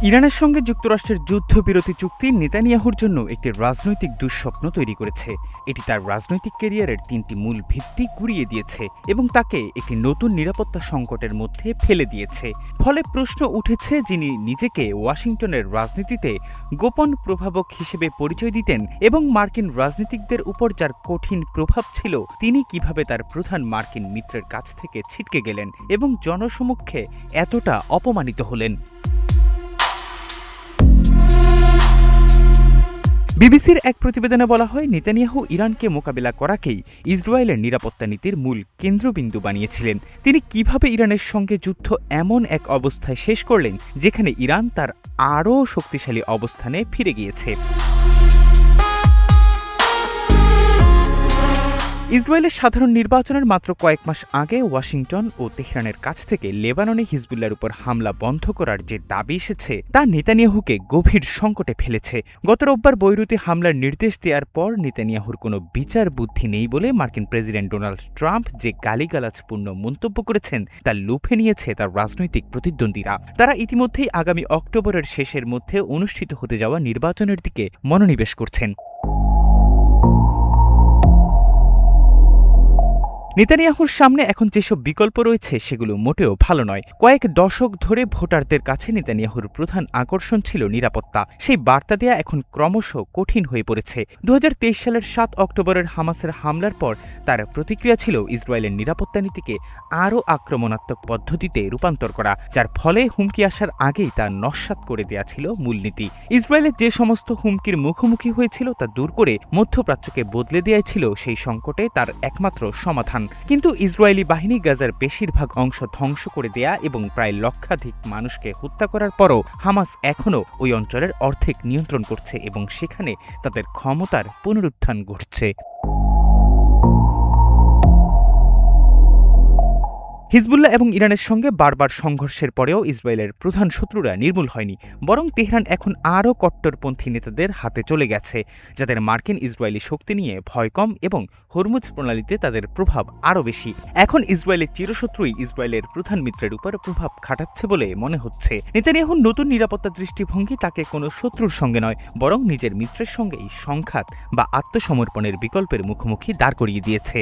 ইরানের সঙ্গে যুক্তরাষ্ট্রের যুদ্ধবিরতি চুক্তি নেতানিয়াহুর জন্য একটি রাজনৈতিক দুঃস্বপ্ন তৈরি করেছে। এটি তার রাজনৈতিক ক্যারিয়ারের তিনটি মূল ভিত্তি গুঁড়িয়ে দিয়েছে এবং তাকে একটি নতুন নিরাপত্তা সংকটের মধ্যে ফেলে দিয়েছে। ফলে প্রশ্ন উঠেছে, যিনি নিজেকে ওয়াশিংটনের রাজনীতিতে গোপন প্রভাবক হিসেবে পরিচয় দিতেন এবং মার্কিন রাজনীতিকদের উপর যার কঠিন প্রভাব ছিল, তিনি কিভাবে তার প্রধান মার্কিন মিত্রের কাছ থেকে ছিটকে গেলেন এবং জনসমক্ষে এতটা অপমানিত হলেন। বিবিসির এক প্রতিবেদনে বলা হয়, নেতানিয়াহু ইরানকে মোকাবিলা করাকেই ইসরায়েলের নিরাপত্তা নীতির মূল কেন্দ্রবিন্দু বানিয়েছিলেন। তিনি কিভাবে ইরানের সঙ্গে যুদ্ধ এমন এক অবস্থায় শেষ করলেন যেখানে ইরান তার আরও শক্তিশালী অবস্থানে ফিরে গিয়েছে। ইসরায়েলের সাধারণ নির্বাচনের মাত্র কয়েক মাস আগে ওয়াশিংটন ও তেহরানের কাছ থেকে লেবাননে হিজবুল্লাহর উপর হামলা বন্ধ করার যে দাবি এসেছে তা নেতানিয়াহুকে গভীর সংকটে ফেলেছে। গত রোববার বৈরুতে হামলার নির্দেশ দেওয়ার পর নেতানিয়াহুর কোনো বিচার বুদ্ধি নেই বলে মার্কিন প্রেসিডেন্ট ডোনাল্ড ট্রাম্প যে গালিগালাজপূর্ণ মন্তব্য করেছেন তা লুফে নিয়েছে তার রাজনৈতিক প্রতিদ্বন্দ্বীরা। তারা ইতিমধ্যেই আগামী অক্টোবরের শেষের মধ্যে অনুষ্ঠিত হতে যাওয়া নির্বাচনের দিকে মনোনিবেশ করছেন। নেতানিয়াহুর সামনে এখন যেসব বিকল্প রয়েছে সেগুলো মোটেও ভালো নয়। কয়েক দশক ধরে ভোটারদের কাছে নেতানিয়াহুর প্রধান আকর্ষণ ছিল নিরাপত্তা। সেই বার্তা দেয়া এখন ক্রমশ কঠিন হয়ে পড়েছে। 2023 সালের 7 অক্টোবরের হামাসের হামলার পর তার প্রতিক্রিয়া ছিল ইসরায়েলের নিরাপত্তা নীতিকে আরও আক্রমণাত্মক পদ্ধতিতে রূপান্তর করা, যার ফলে হুমকি আসার আগেই তা নস্যাৎ করে দেয়া ছিল মূলনীতি। ইসরায়েলের যে সমস্ত হুমকির মুখোমুখি হয়েছিল তা দূর করে মধ্যপ্রাচ্যকে বদলে দেওয়াই ছিল সেই সংকটে তার একমাত্র সমাধান। কিন্তু ইসরায়েলি বাহিনী গাজার বেশিরভাগ অংশ ধ্বংস করে দেয়া এবং প্রায় লক্ষাধিক মানুষকে হত্যা করার পরও হামাস এখনও ওই অঞ্চলের অর্ধেক নিয়ন্ত্রণ করছে এবং সেখানে তাদের ক্ষমতার পুনরুত্থান ঘটছে। হিজবুল্লাহ এবং ইরানের সঙ্গে বারবার সংঘর্ষের পরেও ইসরায়েলের প্রধান শত্রুরা নির্মূল হয়নি, বরং তেহরান এখন আরও কট্টরপন্থী নেতাদের হাতে চলে গেছে, যাদের মার্কিন ইসরায়েলি শক্তি নিয়ে ভয় কম এবং হরমুজ প্রণালীতে তাদের প্রভাব আরও বেশি। এখন ইসরায়েলের চিরশত্রুই ইসরায়েলের প্রধান মিত্রের উপর প্রভাব খাটাচ্ছে বলে মনে হচ্ছে। নেতানিয়াহুর নতুন নিরাপত্তা দৃষ্টিভঙ্গি তাকে কোনো শত্রুর সঙ্গে নয়, বরং নিজের মিত্রের সঙ্গেই সংঘাত বা আত্মসমর্পণের বিকল্পের মুখোমুখি দাঁড় করিয়ে দিয়েছে।